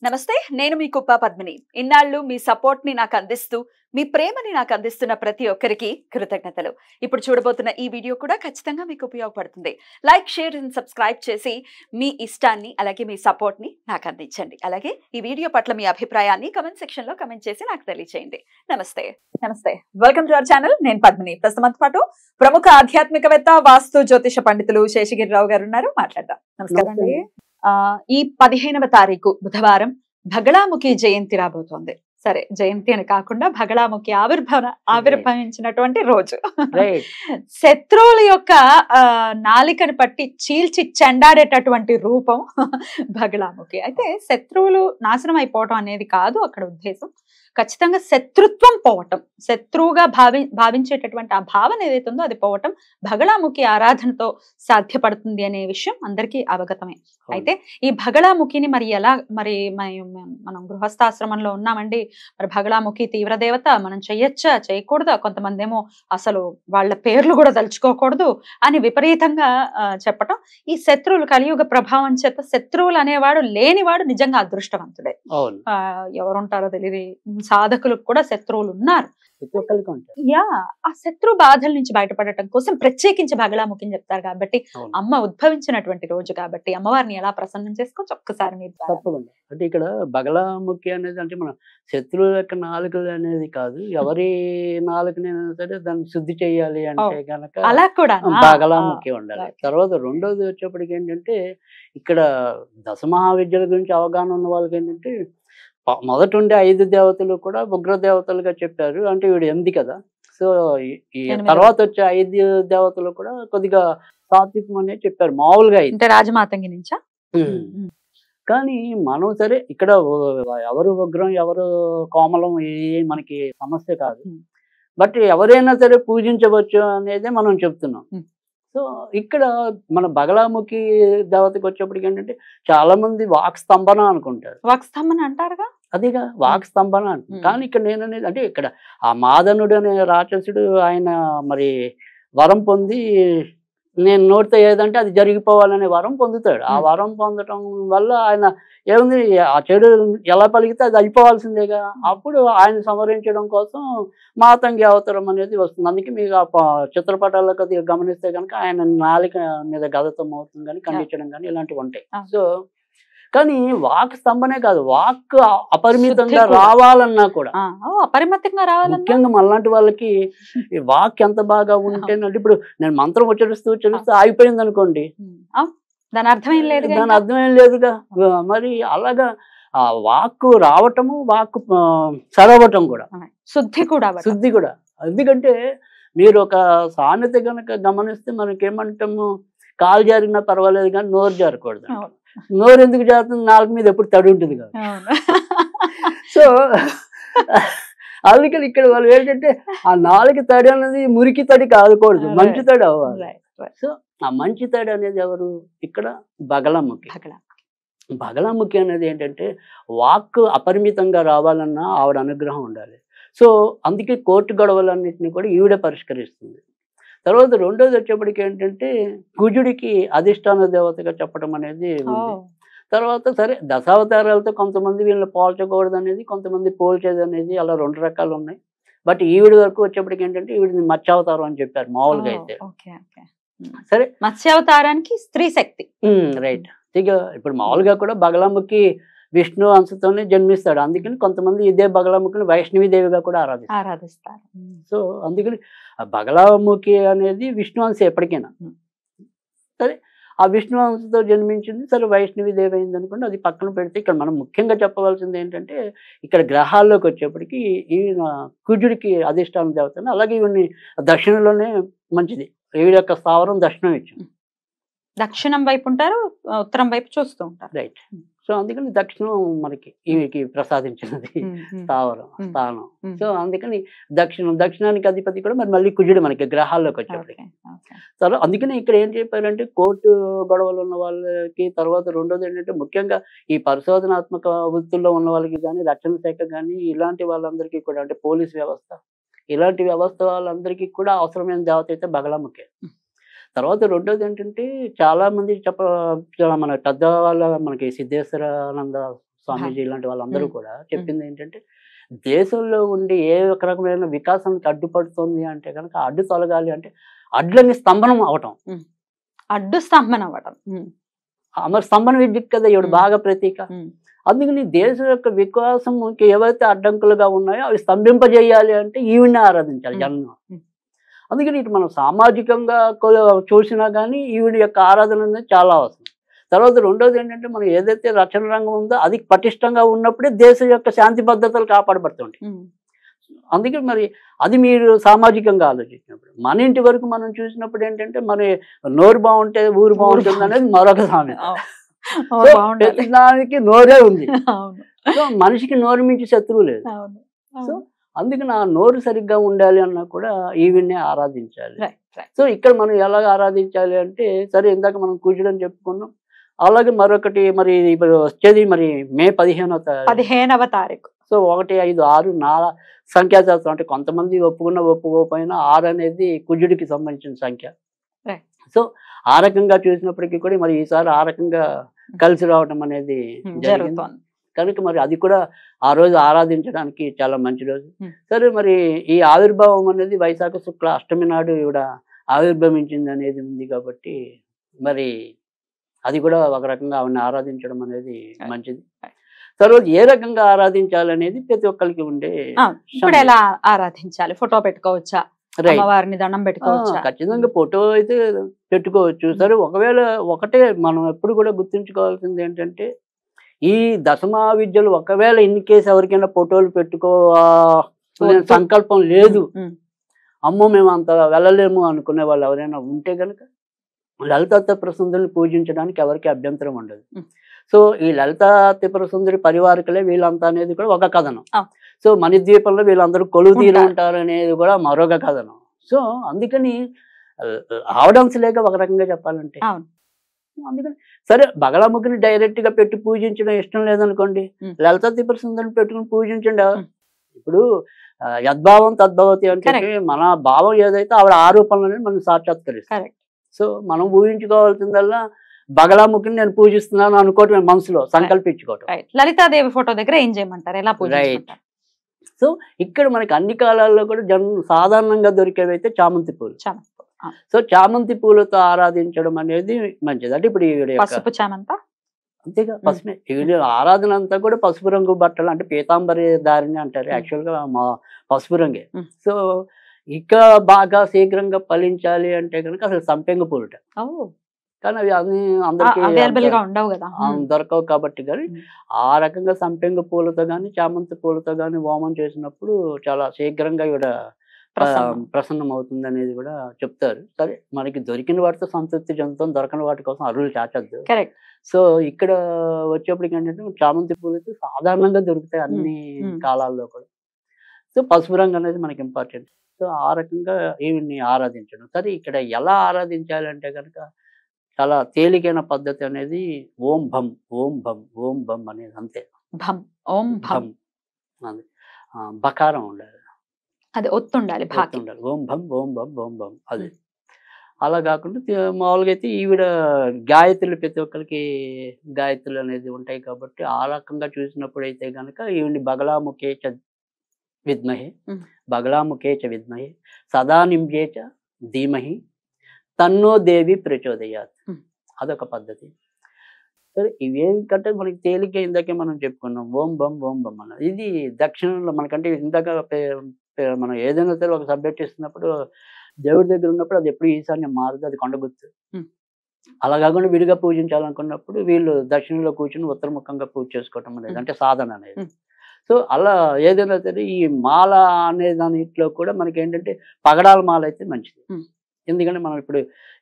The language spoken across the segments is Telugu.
నమస్తే, నేను మీ కుప్ప పద్మిని. ఇన్నాళ్ళు మీ సపోర్ట్ ని నాకు అందిస్తూ, మీ ప్రేమని నాకు అందిస్తున్న ప్రతి ఒక్కరికి కృతజ్ఞతలు. ఇప్పుడు చూడబోతున్న ఈ వీడియో కూడా ఖచ్చితంగా మీకు ఉపయోగపడుతుంది. లైక్, షేర్ అండ్ సబ్స్క్రైబ్ చేసి మీ ఇష్టాన్ని అలాగే మీ సపోర్ట్ ని నాకు అందించండి. అలాగే ఈ వీడియో పట్ల మీ అభిప్రాయాన్ని కమెంట్ సెక్షన్ లో కమెంట్ చేసి నాకు తెలియజేయండి. నమస్తే. Welcome to our channel. నేను పద్మిని. ప్రస్తుతంతో పాటు ప్రముఖ ఆధ్యాత్మికవేత్త, వాస్తు జ్యోతిష పండితులు శేషగిరిరావు గారు ఉన్నారు. మాట్లాడదాం. నమస్కారం అండి. ఈ 15వ తారీఖు బుధవారం భగళాముఖి జయంతి రాబోతోంది. సరే, జయంతి అని కాకుండా భగళాముఖి ఆవిర్భవించినటువంటి రోజు. శత్రువుల యొక్క నాలికను పట్టి చీల్చి చెండాడేటటువంటి రూపం భగళాముఖి. అయితే శత్రువులు నాశనం అయిపోవటం అనేది కాదు అక్కడ ఉద్దేశం. ఖచ్చితంగా శత్రుత్వం పోవటం, శత్రువుగా భావించేటటువంటి ఆ భావన ఏదైతే ఉందో అది పోవటం భగళాముఖి ఆరాధనతో సాధ్యపడుతుంది అనే విషయం అందరికీ అవగతమే. అయితే ఈ భగళాముఖిని మరి ఎలా, మరి మనం గృహస్థాశ్రమంలో ఉన్నామండి, మరి భగళాముఖి తీవ్ర దేవత, మనం చెయ్యొచ్చా చేయకూడదా, కొంతమంది ఏమో అసలు వాళ్ళ పేర్లు కూడా తలుచుకోకూడదు అని విపరీతంగా చెప్పటం. ఈ శత్రువులు కలియుగ ప్రభావం చేత శత్రువులు అనేవాడు లేనివాడు నిజంగా అదృష్టవంతుడే. ఎవరుంటారో తెలియదు, సాధకులకు కూడా శత్రువులు ఉన్నారు. ఆ శత్రు బాధల నుంచి బయటపడటం కోసం ప్రత్యేకించి భగళాముఖిని చెప్తారు కాబట్టి, అమ్మ ఉద్భవించినటువంటి రోజు కాబట్టి అమ్మవారిని ఎలా ప్రసన్నం చేసుకోవచ్చు ఒక్కసారి మీరు. తప్పకుండా. అంటే ఇక్కడ బగళాముఖి అనేది అంటే మన శత్రువుల యొక్క నాలుకలు అనేది కాదు, ఎవరి నాలుకనైనా సరే దాన్ని శుద్ధి చేయాలి అంటే కనుక అలా కూడా బగళాముఖి ఉండాలి. తర్వాత రెండోది వచ్చేప్పటికి ఏంటంటే, ఇక్కడ దశమహావిద్యల గురించి అవగాహన ఉన్న వాళ్ళకి ఏంటంటే, మొదట ఉండే 5 దేవతలు కూడా ఉగ్ర దేవతలుగా చెప్పారు. అంటే వీడు 8 కదా. సో ఈ తర్వాత వచ్చే 5 దేవతలు కూడా కొద్దిగా సాత్వికం అనేది చెప్పారు మామూలుగా అయితే. రాజమాతంగి నుంచా? కానీ మనం సరే ఇక్కడ ఎవరు ఉగ్రం ఎవరు కోమలం ఏ మనకి సమస్య కాదు. బట్ ఎవరైనా సరే పూజించవచ్చు అనేదే మనం చెప్తున్నాం. సో ఇక్కడ మన బగళాముఖి దేవతకి వచ్చేప్పటికి ఏంటంటే, చాలా మంది వాక్ స్తంభన అనుకుంటారు. వాక్ స్తంభన అంటారుగా, అదిగా వాక్ స్తంభన అంటారు. కానీ ఇక్కడ నేననేది అంటే, ఇక్కడ ఆ మాదనుడు అనే రాక్షసుడు ఆయన మరి వరం పొంది, నేను నోటితో ఏదంటే అది జరిగిపోవాలనే వరం పొందుతాడు. ఆ వరం పొందటం వల్ల ఆయన ఏముంది, ఆ చెడు ఎలా పలికితే అది అయిపోవాల్సిందేగా. అప్పుడు ఆయన సంహరించడం కోసం మాతంగి అవతారం అనేది వస్తుంది. అందుకే మీకు ఆ చిత్రపటాల్లో కొద్దిగా గమనిస్తే కనుక ఆయన నాలిక మీద గదతం అవుతుంది కానీ ఖండించడం కానీ ఇలాంటివి ఉంటాయి. సో కానీ వాక్ స్తంభనే కాదు, వాక్ అపరిమితంగా రావాలన్నా కూడా, అపరిమితంగా రావాలి. ముఖ్యంగా మనలాంటి వాళ్ళకి ఈ వాక్ ఎంత బాగా ఉంటేనంటే, ఇప్పుడు నేను మంత్రం ఉచ్చరిస్తూ ఆగిపోయింది అనుకోండి, దాని అర్థమేం లేదుగా. మరి అలాగా ఆ వాక్కు రావటము, వాక్కు చదవటం కూడా శుద్ధి కూడా. ఎందుకంటే మీరు ఒక సామెత కనుక గమనిస్తే మనకేమంటాము, కాలు జారినా పర్వాలేదు కానీ నోరు జారకూడదు. నోరు ఎందుకు జారుతుంది, నాలుగు మీద ఎప్పుడు తడి ఉంటుంది కదా. సో అందుకని ఇక్కడ వాళ్ళు ఏంటంటే, ఆ నాలుగు తడి అనేది మురికి తడి కాకూడదు, మంచి తడి అవ్వాలి. సో ఆ మంచి తడి అనేది ఎవరు, ఇక్కడ బగళాముఖి. బగళాముఖి అనేది ఏంటంటే, వాక్ అపరిమితంగా రావాలన్నా ఆవిడ అనుగ్రహం ఉండాలి. సో అందుకే కోర్టు గొడవలన్నింటినీ కూడా ఈవిడే పరిష్కరిస్తుంది. తర్వాత రెండోది వచ్చేప్పటికి ఏంటంటే, కుజుడికి అధిష్టాన దేవతగా చెప్పడం అనేది ఉంది. తర్వాత సరే దశావతారాలతో కొంతమంది వీళ్ళని పోల్చకూడదు అనేది, కొంతమంది పోల్చేది అనేది, అలా 2 రకాలు ఉన్నాయి. బట్ ఈవిడ వరకు వచ్చేప్పటికి ఏంటంటే, ఈవిడిని మత్స్యావతారం అని చెప్పారు మామూలుగా అయితే. సరే, మత్స్యావతారానికి స్త్రీ శక్తి, రైట్. ఇక ఇప్పుడు మామూలుగా కూడా బగళాముఖి విష్ణు అంశతోనే జన్మిస్తాడు. అందుకని కొంతమంది ఇదే బగళాముఖిని వైష్ణవీదేవిగా కూడా ఆరాధిస్తారు. సో అందుకని బగళాముఖి అనేది విష్ణు అంశ ఎప్పటికైనా సరే, ఆ విష్ణు అంశతో జన్మించింది. సరే వైష్ణవీదేవి అయింది అనుకోండి, అది పక్కన పెడితే ఇక్కడ మనం ముఖ్యంగా చెప్పవలసింది ఏంటంటే, ఇక్కడ గ్రహాల్లోకి వచ్చేప్పటికి ఈయన కుజుడికి అధిష్టాన దేవతని, అలాగే ఈవిని దక్షిణంలోనే మంచిది. ఈవిడ యొక్క స్థావరం దక్షిణం ఇచ్చింది. దక్షిణం వైపు ఉంటారు, ఉత్తరం వైపు చూస్తూ ఉంటారు. రైట్. సో అందుకని దక్షిణం మనకి ఈవికి ప్రసాదించినది స్థానం. సో అందుకని దక్షిణానికి అధిపతి కూడా మరి మళ్ళీ కుజుడు మనకి గ్రహాల్లోకి వచ్చేప్పటికి. తర్వాత అందుకని ఇక్కడ ఏం చెప్పారంటే, కోర్టు గొడవలు ఉన్న వాళ్ళకి, తర్వాత రెండోది ఏంటంటే, ముఖ్యంగా ఈ పరిశోధనాత్మక వృత్తుల్లో ఉన్న వాళ్ళకి కానీ, రక్షణ శాఖ కానీ, ఇలాంటి వాళ్ళందరికీ కూడా, అంటే పోలీస్ వ్యవస్థ, ఇలాంటి వ్యవస్థ వాళ్ళందరికీ కూడా అవసరమైన దేవత అయితే బగళాముఖి. తర్వాత రెండోది ఏంటంటే, చాలా మంది మన పెద్దవాళ్ళ మనకి సిద్ధేశ్వరానంద స్వామీజీ ఇలాంటి వాళ్ళందరూ కూడా చెప్పింది ఏంటంటే దేశంలో ఉండి ఏ ఒక రకమైన వికాసానికి అడ్డుపడుతుంది అంటే కనుక అడ్డు తొలగాలి అంటే అడ్లని స్తంభనం అవటం. అడ్డు స్తంభనం అవ్వటం. మరి స్తంభన విద్యుత్ కదా ఇవిడ బాగా ప్రతీక. అందుకని దేశం యొక్క వికాసంకి ఏవైతే అడ్డంకులుగా ఉన్నాయో అవి స్తంభింపజేయాలి అంటే ఈవిడ్ని ఆరాధించాలి జనం. అందుకని ఇటు మనం సామాజికంగా చూసినా కానీ ఈవిడ యొక్క ఆరాధన అనేది చాలా అవసరం. తర్వాత రెండోది ఏంటంటే మనం ఏదైతే రచన రంగం ఉందో అది పటిష్టంగా ఉన్నప్పుడే దేశం యొక్క శాంతి భద్రతలు కాపాడబడుతుంటాయి. అందుకే మరి అది మీరు సామాజికంగా ఆలోచించినప్పుడు మన ఇంటి వరకు మనం చూసినప్పుడు ఏంటంటే మన నోరు బాగుంటే ఊరు బాగుంటుంది అనేది మరొక సామెత. ప్రతి దానికి నోరే ఉంది. సో మనిషికి నోరు మించి శత్రువు లేదు. సో అందుకని ఆ నోరు సరిగ్గా ఉండాలి అన్నా కూడా ఈవిడ్నే ఆరాధించాలి. సో ఇక్కడ మనం ఎలా ఆరాధించాలి అంటే సరే ఇందాక మనం కూర్చోడం చెప్పుకున్నాం. అలాగే మరొకటి మరి ఇప్పుడు వచ్చేది మరి మే 15వ తారీఖు. సో 1, 5, 6 నా సంఖ్యాశాస్త్రం అంటే కొంతమంది ఒప్పుకోకపోయినా 6 అనేది కుజుడికి సంబంధించిన సంఖ్య. సో ఆ రకంగా చూసినప్పటికీ కూడా మరి ఈసారి ఆ రకంగా కలిసి రావడం అనేది జరుగుతుంది కనుక మరి అది కూడా ఆ రోజు ఆరాధించడానికి చాలా మంచి రోజు. సరే మరి ఈ ఆవిర్భావం అనేది వైశాఖ శుక్ల అష్టమి నాడు ఈవిడ ఆవిర్భవించింది అనేది ఉంది కాబట్టి మరి అది కూడా ఒక రకంగా ఆవిడని ఆరాధించడం అనేది మంచిది. తర్వాత ఏ రకంగా ఆరాధించాలనేది ప్రతి ఒక్కరికి ఉండే. ఇప్పుడు ఎలా ఆరాధించాలి? ఫోటో పెట్టుకోవచ్చా? అమ్మవారిని దండం పెట్టుకోవచ్చా? ఖచ్చితంగా ఫోటో అయితే పెట్టుకోవచ్చు. సరే ఒకవేళ ఒకటే మనం ఎప్పుడు కూడా గుర్తుంచుకోవాల్సింది ఏంటంటే ఈ దశమా విద్యలు ఒకవేళ ఇన్ కేసు ఎవరికైనా ఫోటోలు పెట్టుకోవాలనే సంకల్పం లేదు, అమ్మో మేము అంత వెళ్ళలేము అనుకునే వాళ్ళు ఎవరైనా ఉంటే కనుక లలితా త్రిపుర సుందరిని పూజించడానికి ఎవరికి అభ్యంతరం ఉండదు. సో ఈ లలితా త్రిపుర సుందరి పరివారకులే వీళ్ళంతా అనేది కూడా ఒక కథనం. సో మణిద్వీపంలో వీళ్ళందరూ కొలువు తీరు ఉంటారు అనేది కూడా మరొక కథనం. సో అందుకని ఆవడన్స్ లేక ఒక రకంగా చెప్పాలంటే అందుకని సరే బగలాముఖిని డైరెక్ట్ గా పెట్టి పూజించడం ఇష్టం లేదనుకోండి, లలితా త్రిపుర సుందరిని పెట్టుకుని పూజించండి. ఇప్పుడు యద్భావం తద్భవతి అంటే మన భావం ఏదైతే ఆవిడ ఆరోపణలనే మనం సాక్షాత్కరిస్తాం. సో మనం ఊహించుకోవాల్సిందల్లా బగలాముఖిని నేను పూజిస్తున్నాను అనుకోవటం మనసులో సంకల్పించుకోవటం. లలితాదేవి ఫోటో దగ్గర ఏం చేయమంటారు? ఎలా పూజించుకుంటారు? సో ఇక్కడ మనకి అన్ని కాలాల్లో కూడా సాధారణంగా దొరికేవైతే చామంతి పూలు. సో చామంతి పూలతో ఆరాధించడం అనేది మంచిది. అంటే ఇప్పుడు పసుపు చామంత అంతేగా పసుపు ఈవిడ ఆరాధన అంతా కూడా పసుపు రంగు బట్టలు అంటే పీతాంబరి దారిని అంటారు, యాక్చువల్ గా మా పసుపు రంగే. సో ఇక బాగా శీఘ్రంగా ఫలించాలి అంటే కనుక అసలు సంపెంగ పూలుట, కానీ అవి అన్ని అందరికీ దొరకవు కాబట్టి కానీ ఆ రకంగా సంపెంగ పూలతో కానీ చామంతి పూలతో కానీ హోమం చేసినప్పుడు చాలా శీఘ్రంగా ఈవిడ ప్రసన్నం అవుతుంది అనేది కూడా చెప్తారు. సరే మనకి దొరికిన వాటితో సంతృప్తి చెందుతాం, దొరకని వాటి కోసం అరువులు చాచద్దు. సో ఇక్కడ వచ్చేప్పటికి ఏంటంటే చామంతి పూలు అయితే సాధారణంగా దొరుకుతాయి అన్ని కాలాల్లో కూడా. సో పసుపు రంగు అనేది మనకి ఇంపార్టెంట్. సో ఆ రకంగా ఈవిడ్ని ఆరాధించడం. సరే ఇక్కడ ఎలా ఆరాధించాలంటే కనుక చాలా తేలికైన పద్ధతి అనేది ఓం భం ఓం భం ఓం భం అనేది అంతే. అది బకారం ఉండాలి, అది ఒత్తుండాలి, ఓం భం ఓం భం ఓం భం. అది అలా కాకుండా మామూలుగా అయితే ఈవిడ గాయత్రులు ప్రతి ఒక్కరికి గాయత్రులు అనేది ఉంటాయి కాబట్టి ఆ రకంగా చూసినప్పుడు అయితే కనుక ఈవిడ్ని బగలాముఖే చ విద్మహే బగలాముఖే చ విద్మహే సదా నింబ్యే చ ధీమహి తన్నో దేవి ప్రచోదయాత్, అదొక పద్ధతి. సరే ఇవేమి కంటే మనకి తేలిక ఇందాకే మనం చెప్పుకున్నాం ఓం బం అన్నది. ఇది దక్షిణంలో మనకంటే ఇందాక మనం ఏదైనా సరే ఒక సబ్జెక్ట్ ఇస్తున్నప్పుడు దేవుడి దగ్గర ఉన్నప్పుడు అది ఎప్పుడు ఈశాన్యం మారదు, అది కొండగుర్తు. అలా కాకుండా విడిగా పూజించాలనుకున్నప్పుడు వీళ్ళు దక్షిణంలో కూర్చుని ఉత్తరముఖంగా పూజ చేసుకోవటం అనేది అంటే సాధన అనేది. సో అలా ఏదైనా సరే ఈ మాల అనే దానిలో కూడా మనకి ఏంటంటే పగడాల మాల అయితే మంచిది. ఎందుకంటే మనం ఇప్పుడు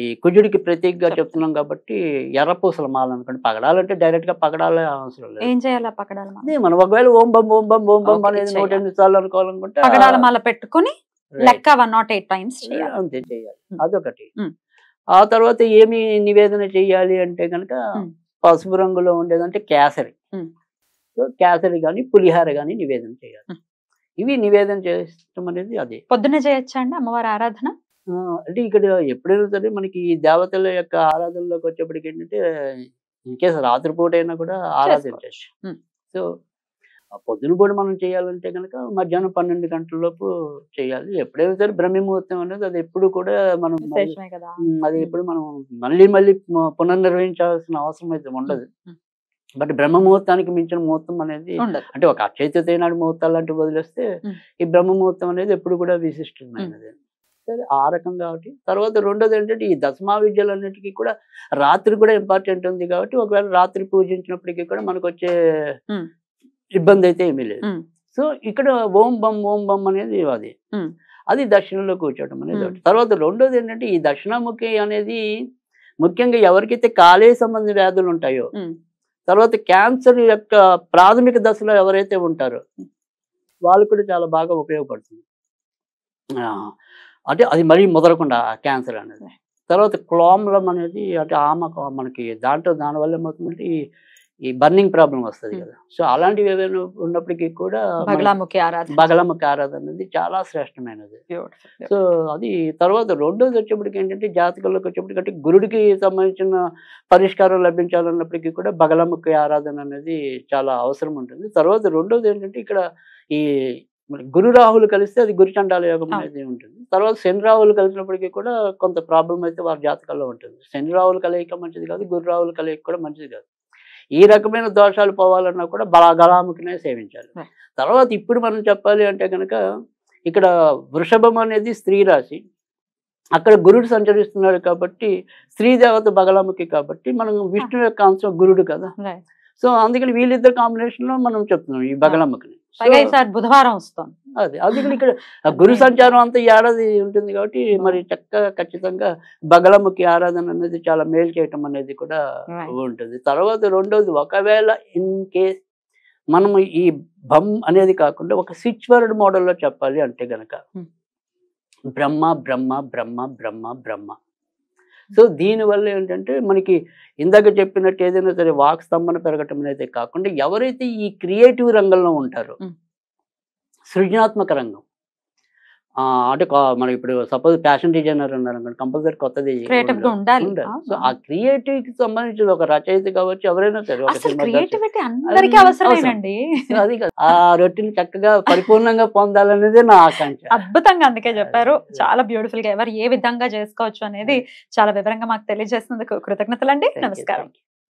ఈ కుజుడికి ప్రతీకగా చెప్తున్నాం కాబట్టి ఎర్రపూసల మాల అనుకోండి. పగడాలంటే డైరెక్ట్ గా పగడాలే అవసరం లేదు. ఏం చేయాలి పగడాల మాల? మనం ఒకవేళ ఓం బం ఓం బం ఓం బం అనేది 108 సార్లు అనుకోవాలనుకుంటే పగడాల మాల పెట్టుకుని లెక్క 108 టైమ్స్ అంతే చేయాలి. అదొకటి. ఆ తర్వాత ఏమి నివేదన చెయ్యాలి అంటే కనుక పసుపు రంగులో ఉండేదంటే కేసరి. సో కేసరి కానీ పులిహార కానీ నివేదన చేయాలి. ఇవి నివేదన చేయడం అనేది అదే. పొద్దున్నే చేయొచ్చా అండి అమ్మవారి ఆరాధన? అంటే ఇక్కడ ఎప్పుడైనా సరే మనకి ఈ దేవతల యొక్క ఆరాధనలోకి వచ్చేప్పటికి ఏంటంటే ఇన్కేస్ రాత్రిపూట అయినా కూడా ఆరాధించవచ్చు. సో పొద్దున కూడా మనం చేయాలంటే కనుక మధ్యాహ్నం 12 గంటల లోపు చేయాలి. ఎప్పుడైనా సరే బ్రహ్మ ముహూర్తం అనేది అది ఎప్పుడు కూడా మనం అది ఎప్పుడు మనం మళ్ళీ మళ్ళీ పునర్నిర్వహించాల్సిన అవసరం అయితే ఉండదు. బట్ బ్రహ్మ ముహూర్తానికి మించిన ముహూర్తం అనేది అంటే ఒక అక్షయ తృతీయ నాడు ముహూర్తాలు లాంటివి వదిలేస్తే ఈ బ్రహ్మ ముహూర్తం అనేది ఎప్పుడు కూడా విశిష్టమైనది. సరే ఆ రకం కాబట్టి తర్వాత రెండోది ఏంటంటే ఈ దశమా విద్యలన్నిటికీ కూడా రాత్రి కూడా ఇంపార్టెంట్ ఉంది కాబట్టి ఒకవేళ రాత్రి పూజించినప్పటికీ కూడా మనకు వచ్చే ఇబ్బంది అయితే ఏమీ లేదు. సో ఇక్కడ ఓం బం అనేది అది దక్షిణంలో కూర్చోవడం అనేది ఒకటి. తర్వాత రెండోది ఏంటంటే ఈ దక్షిణాముఖి అనేది ముఖ్యంగా ఎవరికైతే కాలేయ సంబంధ వ్యాధులు ఉంటాయో, తర్వాత క్యాన్సర్ యొక్క ప్రాథమిక దశలో ఎవరైతే ఉంటారో వాళ్ళు కూడా చాలా బాగా ఉపయోగపడుతుంది. అంటే అది మరీ ముదరకుండా క్యాన్సర్ అనేది. తర్వాత క్లోమ్లం అనేది అంటే మనకి దానివల్ల ఏమవుతుందంటే ఈ బర్నింగ్ ప్రాబ్లం వస్తుంది కదా. సో అలాంటివి ఏమైనా ఉన్నప్పటికీ కూడా బగలాముఖి ఆరాధన అనేది చాలా శ్రేష్టమైనది. సో అది తర్వాత రెండోది వచ్చేప్పటికి ఏంటంటే జాతకంలోకి వచ్చేప్పటికి అంటే గురుడికి సంబంధించిన పరిష్కారం లభించాలన్నప్పటికీ కూడా బగలాముఖి ఆరాధన అనేది చాలా అవసరం ఉంటుంది. తర్వాత రెండోది ఏంటంటే ఇక్కడ ఈ గురు రాహులు కలిస్తే అది గురు చండాల యోగం అనేది ఉంటుంది. తర్వాత శని రాహులు కలిసినప్పటికీ కూడా కొంత ప్రాబ్లం అయితే వారి జాతకాల్లో ఉంటుంది. శని రాహులు కలయిక మంచిది కాదు, గురు రాహులు కలయిక కూడా మంచిది కాదు. ఈ రకమైన దోషాలు పోవాలన్నా కూడా బగలాముఖినే సేవించాలి. తర్వాత ఇప్పుడు మనం చెప్పాలి అంటే కనుక ఇక్కడ వృషభం అనేది స్త్రీ రాశి, అక్కడ గురుడు సంచరిస్తున్నాడు కాబట్టి స్త్రీ దేవత బగలాముఖి కాబట్టి మనం విష్ణు యొక్క అంశం గురుడు కదా. సో అందుకని వీళ్ళిద్దరు కాంబినేషన్ లో మనం చెప్తున్నాం ఈ బగలాముఖిని. బుధవారం వస్తాం అది అందుకని ఇక్కడ గురు సంచారం అంతా ఏడాది ఉంటుంది కాబట్టి మరి చక్కగా ఖచ్చితంగా బగలాముఖి ఆరాధన అనేది చాలా మేలు చేయటం అనేది కూడా ఉంటుంది. తర్వాత రెండోది ఒకవేళ ఇన్ కేస్ మనము ఈ బం అనేది కాకుండా ఒక స్విచ్ వర్డ్ మోడల్లో చెప్పాలి అంటే గనక బ్రహ్మ బ్రహ్మ బ్రహ్మ బ్రహ్మ బ్రహ్మ. సో దీనివల్ల ఏంటంటే మనకి ఇందాక చెప్పినట్టు ఏదైనా సరే వాక్ స్తంభన పెరగటం అనేది కాకుండా ఎవరైతే ఈ క్రియేటివ్ రంగంలో ఉంటారో, సృజనాత్మక రంగం అంటే మనం ఇప్పుడు సపోజ్ ఫ్యాషన్ డిజైనర్ ఉన్నారు అనుకోండి, కంపల్సరీ కొత్తది ఉండాలి. సో ఆ క్రియేటివ్ కి సంబంధించిన ఒక రచయిత కావచ్చు ఎవరైనా సరే అది ఆ రొట్టెని చక్కగా పరిపూర్ణంగా పొందాలనేది నా ఆకాంక్ష. అద్భుతంగా అందుకే చెప్పారు, చాలా బ్యూటిఫుల్ గా ఎవరు ఏ విధంగా చేసుకోవచ్చు అనేది చాలా వివరంగా మాకు తెలియజేసినందుకు కృతజ్ఞతలు అండి. నమస్కారం.